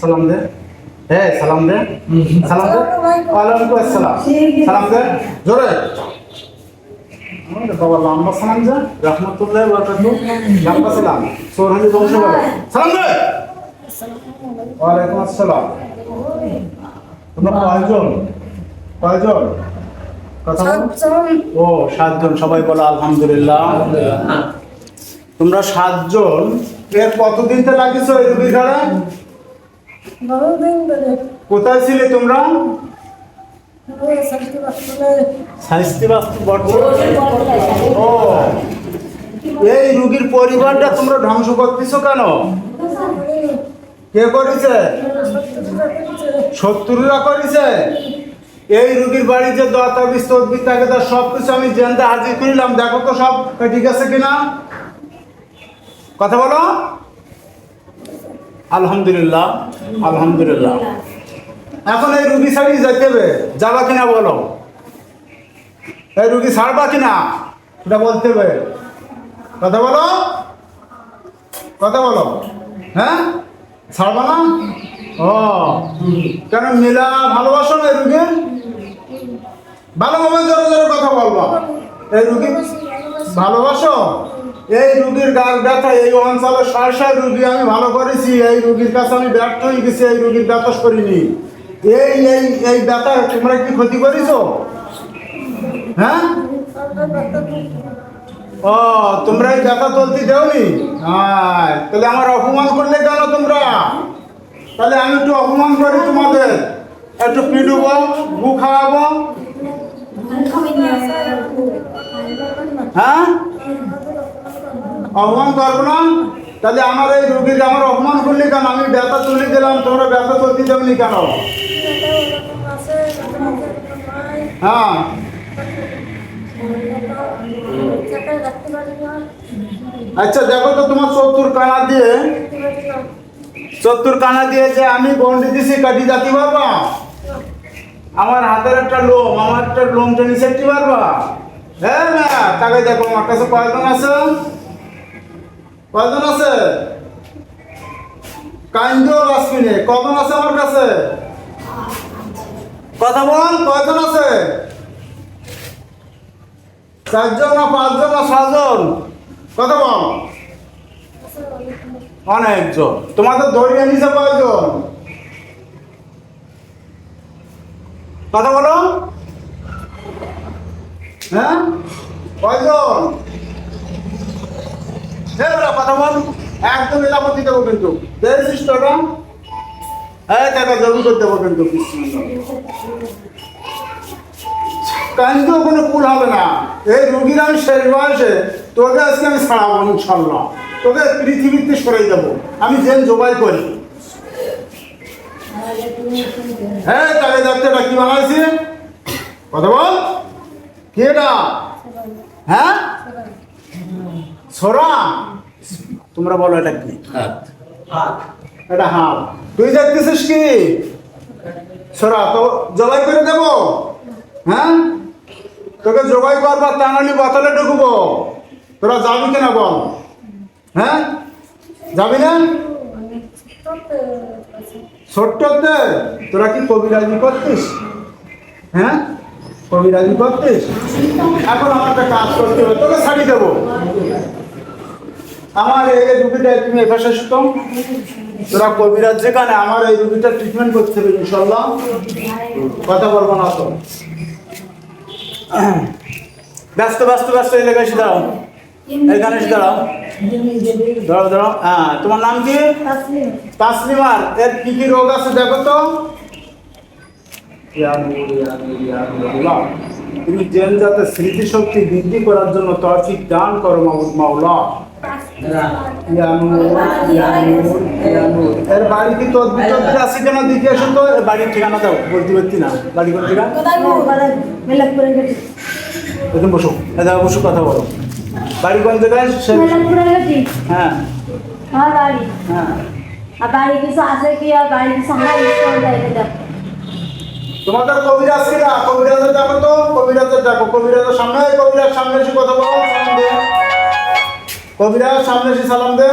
সালাম দে। হ্যাঁ সালাম দে। সালাম দে। ওয়ালাইকুম আসসালাম। সালাম দে জোরে। আমাদের বাবা লম্বা সালাম দে। রহমতুল্লাহি ওয়া বারাকাতুহু। লম্বা সালাম। সোরহানি বংশ বলে। সালাম দে। ওয়ালাইকুম আসসালাম। তোমরা কয়জন? কয়জন? কথা বল। ও 7 জন। সবাই বলো আলহামদুলিল্লাহ। তোমরা 7 জন এর কতদিন তে লাগিছো এই রুগীর ঘরে? কোথায় ছিলে তোমরা? শাস্তি বাস্তু ও এই রুগীর পরিবারটা তোমরা ধ্বংস করতেছো কেন? কে করেছে? শত্রুরা করেছে। এই রুগীর বাড়ি যে দতাবিজ তদবির থাকে তার সব কিছু আমি জেনতে হাজির করিলাম। দেখো তো সব ঠিক আছে কিনা। কথা বলো। আলহামদুলিল্লাহ আলহামদুলিল্লাহ। এখন এই রুগী ছাড়িয়ে যেতে হবে, যাবা কিনা বলো? এই রুগী ছাড়বা কিনা এটা বলতে হবে। কথা বলো কথা বলো। হ্যাঁ ছাড়বা না? ও কেন মিলা ভালোবাসো না এই রুগীর? ভালোভাবে জোরে জোরে কথা বলবা। এই রুগী ভালোবাসো? এই রুগীর গাল ব্যথা এই অঞ্চলে ৬০ রুগী আমি ভালো করেছি। এই রুগীর কাছে আমি ব্যর্থ হয়ে গেছি। এই রুগীর ব্যথা করিনি। এই এই এই ব্যথা তোমরা কি ক্ষতি করেছো? হ্যাঁ ও তোমরা এই ব্যথা তুলতে দেওনি? তাহলে আমার অপমান করলে কেন তোমরা? তাহলে আমি একটু অপমান করি তোমাদের, একটু পিটুবো, গু খাওয়াবো। হ্যাঁ অপমান করবো না? তাহলে আমার এই রুগীর আমার অপমান করলে কেন? আমি ব্যথা তুলে দিলাম, তোমরা ব্যথা তুলতে দেবনি কেন? হ্যাঁ আচ্ছা দেখো তো তোমার চতুর কানা দিয়ে যে আমি গন্ডি দিছি কাটি জাতি পারবা? আমার হাতের একটা লোম, আমার একটা লোম টেনে সেটতে পারবা? হ্যাঁ না তাকে দেখো আমার কাছে কয়জন আছে? কয়জন আছে? কাইন্দিও বাসপিনে কজন আছে আমার কাছে? কথা বল কয়জন আছে? 4 জন না 5 জন না 6 জন? কথা বল। অনেকজন। তোমাদের ধরিয়ে নিছে কয়জন? কথা বলো। হ্যাঁ কয়জন? কথা বল। একদম এলাপতি দেবো কিন্তু দেখছিস তোরা? হ্যাঁ টাকা জমি করে দেবো কিন্তু কাহিনীতেও কোনো কুল হবে না। এই রুগীর আমি শেষ বয়সে তোকে আজকে আমি ছাড়াবো ইনশাল্লাহ। তোকে পৃথিবীতে সরাই দেবো আমি জেন জবাই করি। হ্যাঁ তাকে দেখতে এটা কি বানাইছি? কথা বল। কি এটা? হ্যাঁ ছোরা। তোমরা বলো এটা কি? এটা হাত। তুই দেখতেছিস কি? ছোরা তো জবাই করে দেবো। হ্যাঁ তোকে জবাই করবা তা নাহলে বোতলে ঢুকবো। তোরা যাবি কিনা বল? হ্যাঁ যাবি না? ছোট্টতে তোরা কি কবিরাজি করতিস? হ্যাঁ কবিরাজি করতিস? এখন আমার একটা কাজ করতে হবে, তোকে ছাড়ি দেবো। আমার এই রুগীটা তুমি এপাশে শুতো। তোরা কবিরাজ যেখানে আমার এই রুগীটা ট্রিটমেন্ট করতে হবে ইনশাল্লাহ। কথা বলবো না তো। ব্যস্ত ব্যস্ত ব্যস্ত এলাকায় এসে দাঁড়াও। এখানে এসে দাঁড়াও। দাঁড়াও দাঁড়াও। হ্যাঁ তোমার নাম কি? তাসলিমার। এর কি কি রোগ আছে দেখো তো। তুমি জেন যাতে স্মৃতিশক্তি বৃদ্ধি করার জন্য তৌফিক দান করো মাওলা। এর বাড়ি কি তদবির আছে কিনা দিকে এসো তো। বাড়ির ঠিকানা দাও। বলতে পারছি না বাড়ি কোন ঠিকানা। এখন বসো দাদা বসো কথা বলো। বাড়ি কোন জায়গায়? হ্যাঁ তোমাদের কবিরাজ কিনা? কবিরাজের দেখো তো। কবিরাজের দেখো। কবিরাজের সামনে কবিরাজ সামনে এসে কথা বলো। কবিরা সামনে এসে সালাম দে।